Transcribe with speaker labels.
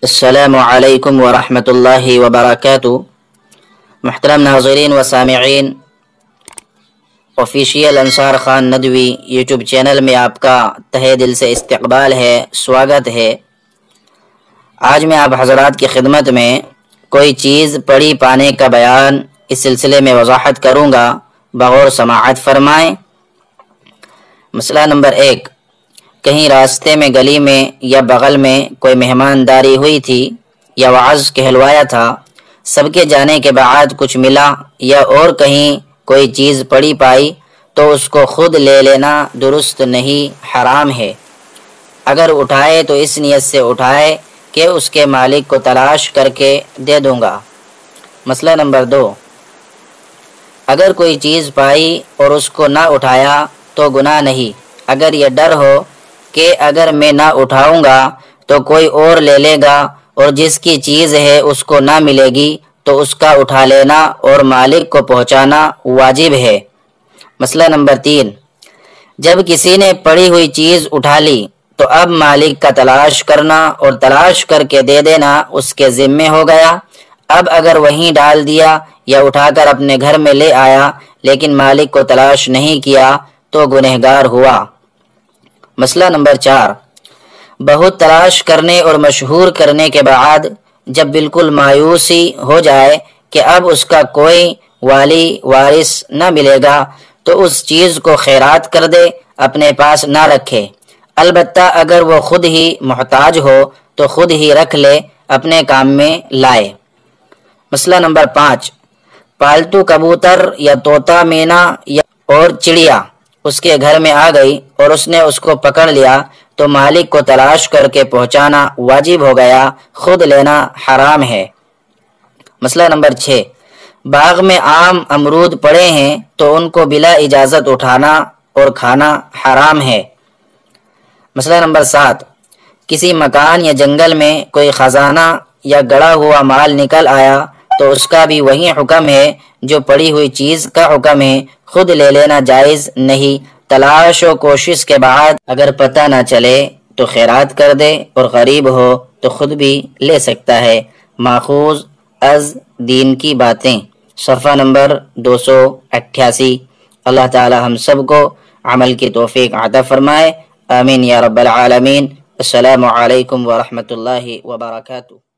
Speaker 1: السلام علیکم ورحمۃ اللہ وبرکاتہ۔ محترم ناظرین و سامعین، آفیشیل انصار خان ندوی یوٹیوب چینل میں آپ کا تہہ دل سے استقبال ہے، سواگت ہے۔ آج میں آپ حضرات کی خدمت میں کوئی چیز پڑھی پانے کا بیان اس سلسلے میں وضاحت کروں گا، بغور سماعت فرمائیں۔ مسئلہ نمبر 1، کہیں راستے میں گلی میں یا بغل میں کوئی مہمانداری ہوئی تھی یا وعظ کہلوایا تھا، سب کے جانے کے بعد کچھ ملا یا اور کہیں کوئی چیز پڑی پائی تو اس کو خود لے لینا درست نہیں، حرام ہے۔ اگر اٹھائے تو اس نیت سے اٹھائے کہ اس کے مالک کو تلاش کر کے دے دوں گا۔ مسئلہ نمبر 2، اگر کوئی چیز پائی اور اس کو نہ اٹھایا تو گناہ نہیں، اگر یہ ڈر ہو کہ اگر میں نہ اٹھاؤں گا تو کوئی اور لے لے گا اور جس کی چیز ہے اس کو نہ ملے گی تو اس کا اٹھا لینا اور مالک کو پہنچانا واجب ہے۔ مسئلہ نمبر 3، جب کسی نے پڑی ہوئی چیز اٹھا لی تو اب مالک کا تلاش کرنا اور تلاش کر کے دے دینا اس کے ذمے ہو گیا۔ اب اگر وہیں ڈال دیا یا اٹھا کر اپنے گھر میں لے آیا لیکن مالک کو تلاش نہیں کیا تو گنہگار ہوا۔ مسئلہ نمبر 4، بہت تلاش کرنے اور مشہور کرنے کے بعد جب بالکل مایوسی ہو جائے کہ اب اس کا کوئی والی وارث نہ ملے گا تو اس چیز کو خیرات کر دے، اپنے پاس نہ رکھے، البتہ اگر وہ خود ہی محتاج ہو تو خود ہی رکھ لے، اپنے کام میں لائے۔ مسئلہ نمبر 5، پالتو کبوتر یا طوطا مینا یا اور چڑیا اس کے گھر میں آ گئی اور اس نے اس کو پکڑ لیا تو مالک کو تلاش کر کے پہنچانا واجب ہو گیا، خود لینا حرام ہے۔ مسئلہ نمبر 6، باغ میں آم امرود پڑے ہیں تو ان کو بلا اجازت اٹھانا اور کھانا حرام ہے۔ مسئلہ نمبر 7، کسی مکان یا جنگل میں کوئی خزانہ یا گڑا ہوا مال نکل آیا تو اس کا بھی وہی حکم ہے جو پڑی ہوئی چیز کا حکم ہے، خود لے لینا جائز نہیں، تلاش و کوشش کے بعد اگر پتہ نہ چلے تو خیرات کر دے اور غریب ہو تو خود بھی لے سکتا ہے۔ ماخوذ از دین کی باتیں، صفحہ نمبر 288۔ اللہ تعالی ہم سب کو عمل کی توفیق عطا فرمائے، آمین یا رب العالمین۔ السلام علیکم ورحمۃ اللہ وبرکاتہ۔